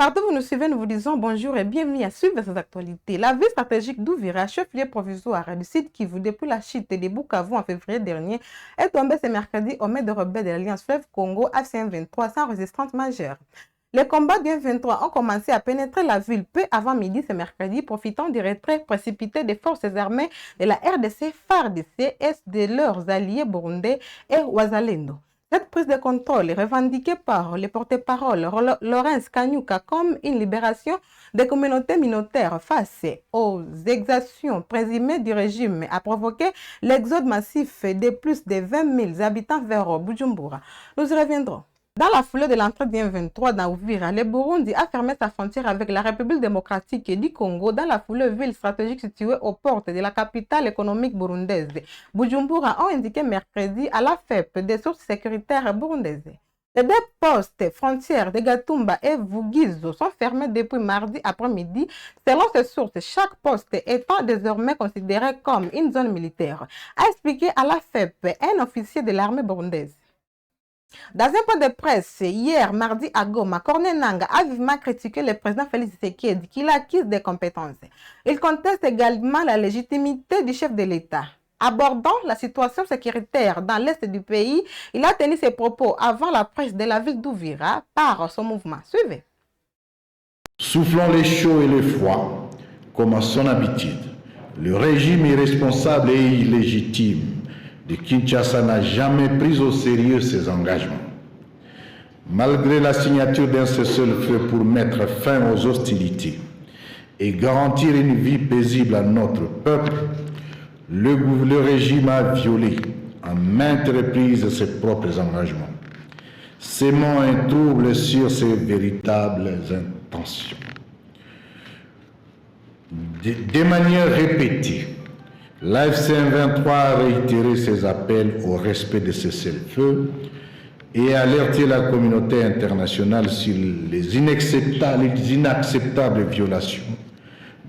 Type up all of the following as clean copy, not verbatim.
Partout où vous nous suivez, nous vous disons bonjour et bienvenue à suivre ces actualités. La ville stratégique d'Ouvira, chef-lieu provisoire du site Kivu depuis la chute des Bukavu en février dernier, est tombée ce mercredi aux mains de rebelles de l'Alliance Fleuve Congo AFC-M23 sans résistance majeure. Les combats du M23 ont commencé à pénétrer la ville peu avant midi ce mercredi, profitant du retrait précipité des forces armées de la RDC, FARDC et de leurs alliés burundais et Wazalendo. Cette prise de contrôle est revendiquée par les porte-parole Laurence Kanyuka comme une libération des communautés minoritaires face aux exactions présumées du régime a provoqué l'exode massif de plus de 20 000 habitants vers Bujumbura. Nous y reviendrons. Dans la foulée de l'entrée du M23 dans Uvira, le Burundi a fermé sa frontière avec la République démocratique du Congo dans la foulée ville stratégique située aux portes de la capitale économique burundaise. Bujumbura ont indiqué mercredi à la FEP des sources sécuritaires burundaises. Les deux postes frontières de Gatumba et Vugizo sont fermés depuis mardi après-midi. Selon ces sources, chaque poste étant désormais considéré comme une zone militaire, a expliqué à la FEP un officier de l'armée burundaise. Dans un point de presse, hier, mardi à Goma, Corneille Nangaa a vivement critiqué le président Félix Tshisekedi qui l'acquise des compétences. Il conteste également la légitimité du chef de l'État. Abordant la situation sécuritaire dans l'est du pays, il a tenu ses propos avant la presse de la ville d'Ouvira par son mouvement. Suivez. Soufflant les chauds et les froids, comme à son habitude, le régime irresponsable et illégitime de Kinshasa n'a jamais pris au sérieux ses engagements. Malgré la signature d'un cessez-le-feu pour mettre fin aux hostilités et garantir une vie paisible à notre peuple, le régime a violé à maintes reprises ses propres engagements, sémant un trouble sur ses véritables intentions. De manière répétée, l'AFC-M23 a réitéré ses appels au respect de cessez-le-feu et a alerté la communauté internationale sur les inacceptables violations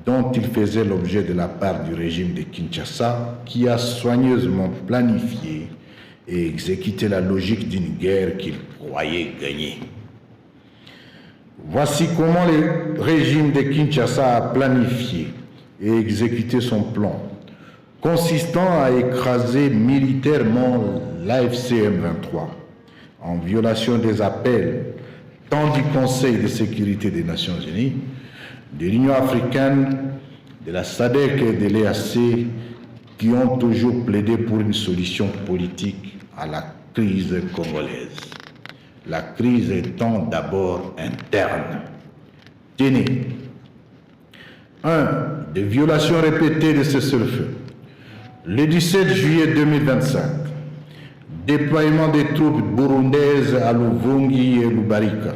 dont il faisait l'objet de la part du régime de Kinshasa, qui a soigneusement planifié et exécuté la logique d'une guerre qu'il croyait gagner. Voici comment le régime de Kinshasa a planifié et exécuté son plan, consistant à écraser militairement l'AFC-M23 en violation des appels tant du Conseil de sécurité des Nations Unies, de l'Union africaine, de la SADC et de l'EAC qui ont toujours plaidé pour une solution politique à la crise congolaise. La crise étant d'abord interne. Tenez. 1. Des violations répétées de cessez-le-feu. Le 17 juillet 2025, déploiement des troupes burundaises à Luvungi et Lubarika.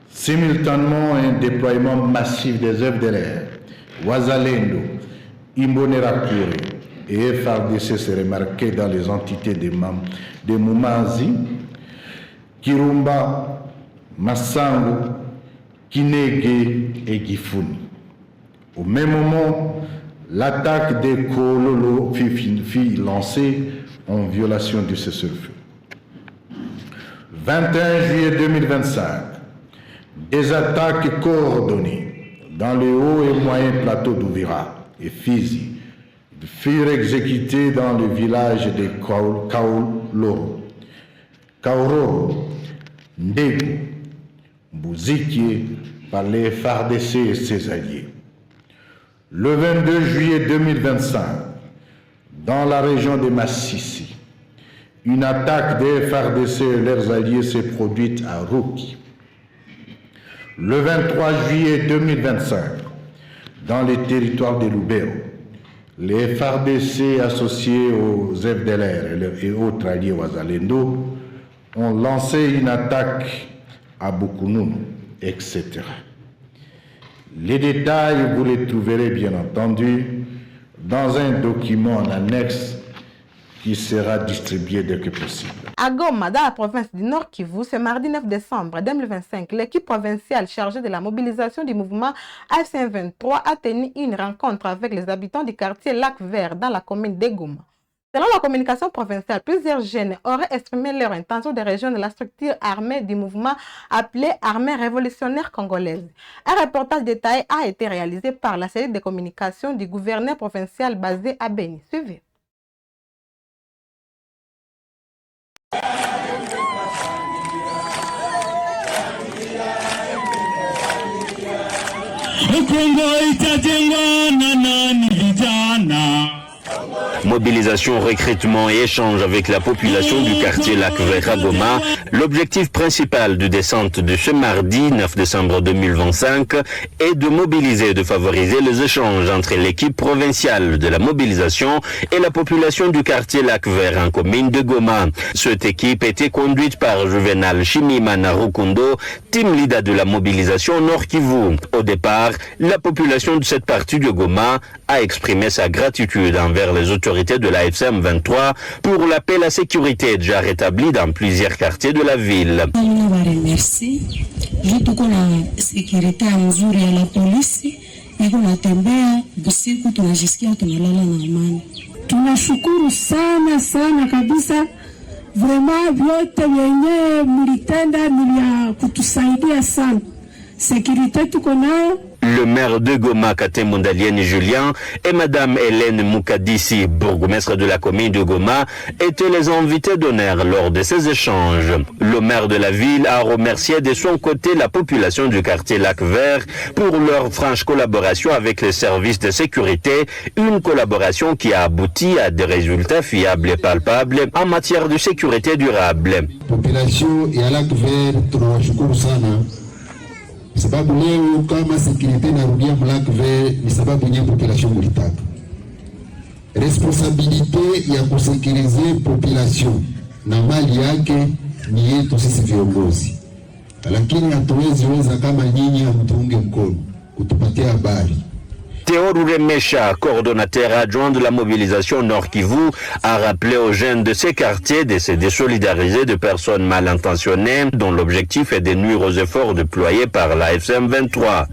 Simultanément, un déploiement massif des FDLR, Wazalendo, Imbonerakure et FARDC s'est remarqué dans les entités de Mumanzi, Kirumba, Massango, Kinege et Gifuni. Au même moment, l'attaque des Kololo fut lancée en violation du cessez-le-feu. 21 juillet 2025, des attaques coordonnées dans les hauts et moyens plateaux d'Ouvira et Fizi furent exécutées dans le village de Kaororo, Ndegu, Bouzikie par les FARDC et ses alliés. Le 22 juillet 2025, dans la région de Massissi, une attaque des FARDC et leurs alliés s'est produite à Ruki. Le 23 juillet 2025, dans les territoires de Lubero, les FARDC associés aux FDLR et autres alliés Wazalendo ont lancé une attaque à Bukununu, etc. Les détails, vous les trouverez bien entendu dans un document en annexe qui sera distribué dès que possible. À Goma, dans la province du Nord Kivu, ce mardi 9 décembre 2025, l'équipe provinciale chargée de la mobilisation du mouvement AFC-M23 a tenu une rencontre avec les habitants du quartier Lac Vert dans la commune de Goma. Selon la communication provinciale, plusieurs jeunes auraient exprimé leur intention de rejoindre la structure armée du mouvement appelé Armée révolutionnaire congolaise. Un reportage détaillé a été réalisé par la cellule de communication du gouverneur provincial basé à Beni. Suivez. Mobilisation, recrutement et échange avec la population du quartier Lac-Vert à Goma. L'objectif principal de descente de ce mardi 9 décembre 2025 est de mobiliser et de favoriser les échanges entre l'équipe provinciale de la mobilisation et la population du quartier Lac-Vert en commune de Goma. Cette équipe était conduite par Juvenal Shimimana Rukundo, team leader de la mobilisation Nord Kivu. Au départ, la population de cette partie de Goma a exprimé sa gratitude envers les autorités de la FCM 23 pour la paix et la sécurité déjà rétablie dans plusieurs quartiers de la ville. Tunashukuru sana kabisa, vraiment vyote vyenye mlitenda ni vya kutusaidia sana. Sécurité tuko nayo. Le maire de Goma, Katemondalienne Julien, et Madame Hélène Moukadissi, bourgmestre de la commune de Goma, étaient les invités d'honneur lors de ces échanges. Le maire de la ville a remercié de son côté la population du quartier Lac-Vert pour leur franche collaboration avec les services de sécurité, une collaboration qui a abouti à des résultats fiables et palpables en matière de sécurité durable. Population ya Lac-Vert tunawashukuru sana. Sababu leo kama sécurité narudia Lac-Vert ni sababu nye population mulitaka. Responsabilité ya kusekirize population na mali yake ni yetu sisi viongozi. Lakini hatuwezi weza kama nyinyi hamtuunge mkono kutupatia habari. Théo Rouremesha, coordonnateur adjoint de la mobilisation Nord Kivu, a rappelé aux jeunes de ces quartiers de se désolidariser de personnes mal intentionnées dont l'objectif est de nuire aux efforts déployés par la FCM 23.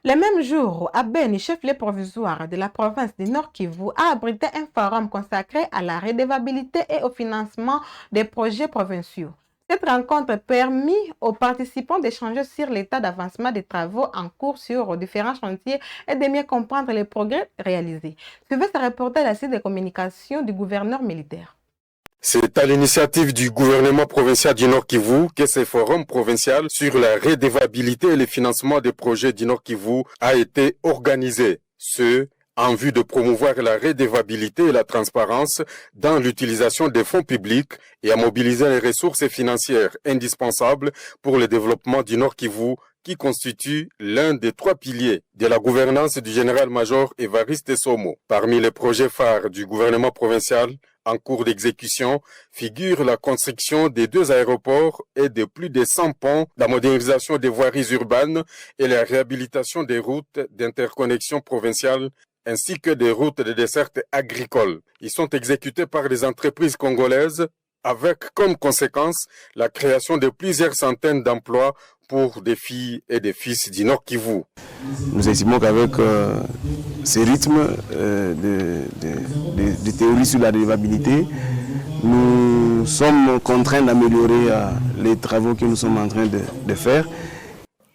Le même jour, à Beni, chef-lieu provisoire de la province du Nord Kivu, a abrité un forum consacré à la redevabilité et au financement des projets provinciaux. Cette rencontre permit aux participants d'échanger sur l'état d'avancement des travaux en cours sur différents chantiers et de mieux comprendre les progrès réalisés. Suivez ce reportage à la site de communication du gouverneur militaire. C'est à l'initiative du gouvernement provincial du Nord Kivu que ce forum provincial sur la redevabilité et le financement des projets du Nord Kivu a été organisé. Ce, en vue de promouvoir la redevabilité et la transparence dans l'utilisation des fonds publics et à mobiliser les ressources financières indispensables pour le développement du Nord Kivu, qui constitue l'un des 3 piliers de la gouvernance du général-major Évariste Somo. Parmi les projets phares du gouvernement provincial en cours d'exécution figure la construction des 2 aéroports et de plus de 100 ponts, la modernisation des voiries urbaines et la réhabilitation des routes d'interconnexion provinciale ainsi que des routes de desserte agricole. Ils sont exécutés par les entreprises congolaises avec comme conséquence la création de plusieurs centaines d'emplois pour des filles et des fils du Nord Kivu. Nous estimons qu'avec ces rythmes de théorie sur la redevabilité, nous sommes contraints d'améliorer les travaux que nous sommes en train de faire.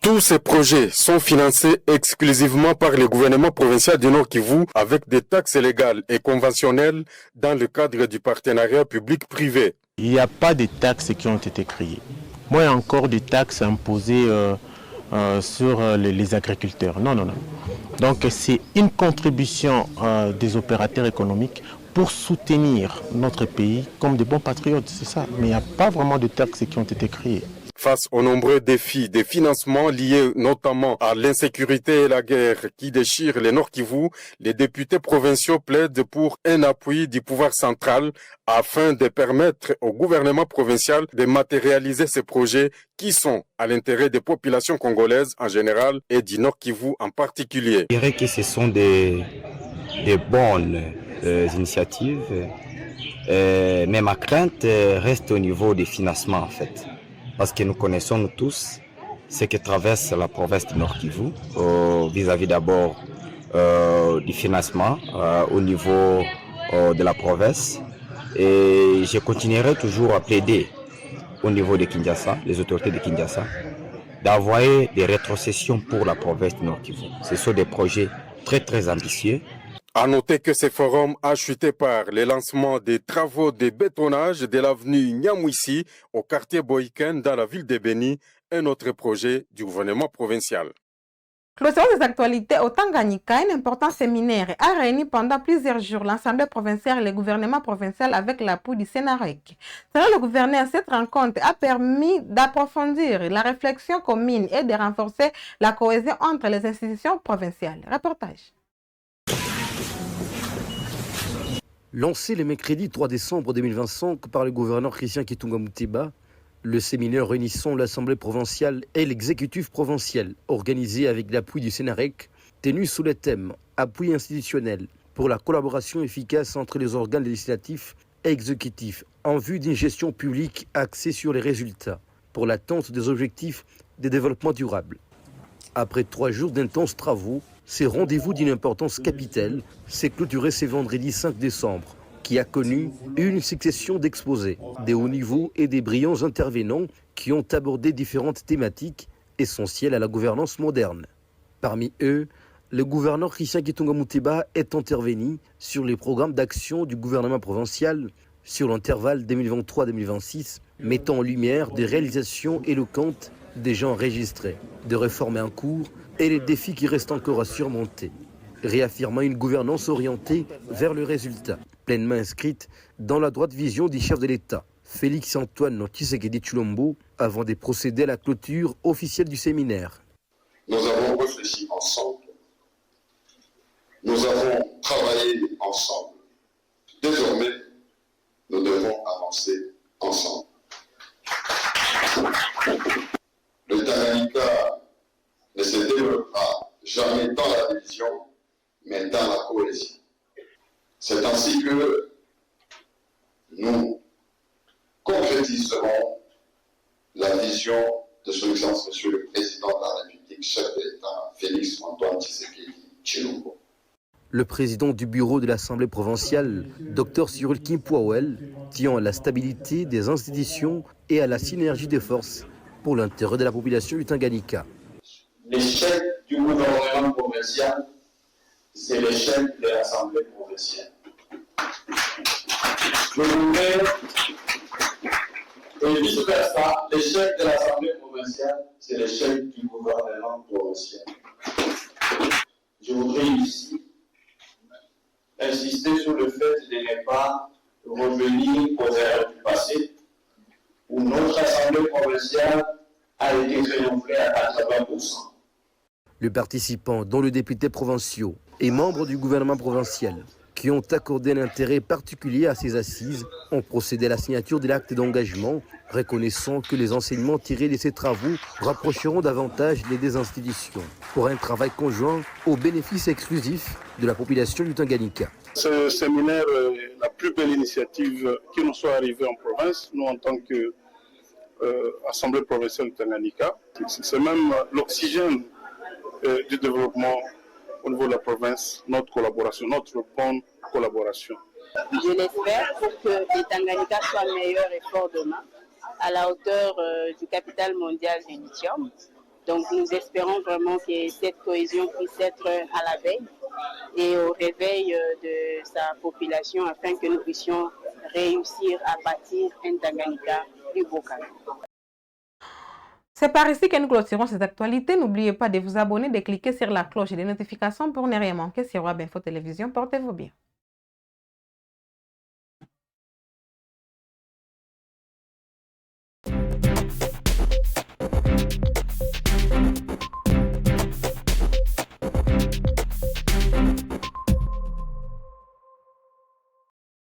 Tous ces projets sont financés exclusivement par le gouvernement provincial du Nord Kivu avec des taxes légales et conventionnelles dans le cadre du partenariat public-privé. Il n'y a pas de taxes qui ont été créées. Moins encore des taxes imposées sur les agriculteurs. Non. Donc c'est une contribution des opérateurs économiques pour soutenir notre pays comme des bons patriotes, c'est ça. Mais il n'y a pas vraiment de taxes qui ont été créées. Face aux nombreux défis de financement liés notamment à l'insécurité et la guerre qui déchirent le Nord Kivu, les députés provinciaux plaident pour un appui du pouvoir central afin de permettre au gouvernement provincial de matérialiser ces projets qui sont à l'intérêt des populations congolaises en général et du Nord Kivu en particulier. Je dirais que ce sont des bonnes initiatives, mais ma crainte reste au niveau des financements en fait. parce que nous connaissons nous tous ce que traverse la province du Nord Kivu vis-à-vis d'abord du financement au niveau de la province. Et je continuerai toujours à plaider au niveau de Kinshasa, les autorités de Kinshasa, d'envoyer des rétrocessions pour la province du Nord Kivu. Ce sont des projets très très ambitieux. À noter que ce forum a chuté par le lancement des travaux de bétonnage de l'avenue Nyamwisi au quartier Boïken dans la ville de Beni, un autre projet du gouvernement provincial. Clôturons des actualités au Tanganyika, un important séminaire a réuni pendant plusieurs jours l'Assemblée provinciale et le gouvernement provincial avec l'appui du Sénarec. Selon le gouverneur, cette rencontre a permis d'approfondir la réflexion commune et de renforcer la cohésion entre les institutions provinciales. Reportage. Lancé le mercredi 3 décembre 2025 par le gouverneur Christian Kitunga Muteba, le séminaire réunissant l'Assemblée provinciale et l'exécutif provincial, organisé avec l'appui du Sénarec, tenu sous le thème « Appui institutionnel pour la collaboration efficace entre les organes législatifs et exécutifs en vue d'une gestion publique axée sur les résultats pour l'atteinte des objectifs de développement durable ». Après 3 jours d'intenses travaux, ces rendez-vous d'une importance capitale s'est clôturé ce vendredi 5 décembre, qui a connu une succession d'exposés, des hauts niveaux et des brillants intervenants qui ont abordé différentes thématiques essentielles à la gouvernance moderne. Parmi eux, le gouverneur Christian Kitunga Muteba est intervenu sur les programmes d'action du gouvernement provincial sur l'intervalle 2023-2026, mettant en lumière des réalisations éloquentes déjà enregistrées, des réformes en cours et les défis qui restent encore à surmonter, réaffirmant une gouvernance orientée vers le résultat, pleinement inscrite dans la droite vision du chef de l'État, Félix-Antoine Tshisekedi Tshilombo, avant de procéder à la clôture officielle du séminaire. Nous avons réfléchi ensemble, nous avons travaillé ensemble. Désormais, nous devons avancer ensemble. Le Tanganyika ne se développera jamais dans la division, mais dans la cohésion. C'est ainsi que nous concrétiserons la vision de son Excellence Monsieur le Président de la République, chef de l'État, Félix-Antoine Tshisekedi Tshilombo. Le président du bureau de l'Assemblée provinciale, Dr Cyril Kimpouawel, tient à la stabilité des institutions et à la synergie des forces pour l'intérêt de la population du Tanganyika. L'échec du gouvernement provincial, c'est l'échec de l'Assemblée provinciale. Je voudrais, et vice-versa, l'échec de l'Assemblée provinciale, c'est l'échec du gouvernement provincial. Je voudrais ici insister sur le fait de ne pas revenir aux erreurs du passé, où notre Assemblée provinciale a été renouvelée à 80%. Les participants, dont les députés provinciaux et membres du gouvernement provincial, qui ont accordé un intérêt particulier à ces assises, ont procédé à la signature de l'acte d'engagement, reconnaissant que les enseignements tirés de ces travaux rapprocheront davantage les deux institutions pour un travail conjoint au bénéfice exclusif de la population du Tanganyika. Ce séminaire est la plus belle initiative qui nous soit arrivée en province, nous en tant que Assemblée provinciale du Tanganyika. C'est même l'oxygène du développement au niveau de la province, notre collaboration, notre bonne collaboration. Je l'espère pour que les Tanganyika soient meilleurs et forts demain, à la hauteur du capital mondial du lithium. Donc nous espérons vraiment que cette cohésion puisse être à la veille et au réveil de sa population afin que nous puissions réussir à bâtir un Tanganyika plus beau qu'avant. C'est par ici que nous clôturons cette actualité. N'oubliez pas de vous abonner, de cliquer sur la cloche et les notifications pour ne rien manquer sur Web Info Télévision. Portez-vous bien.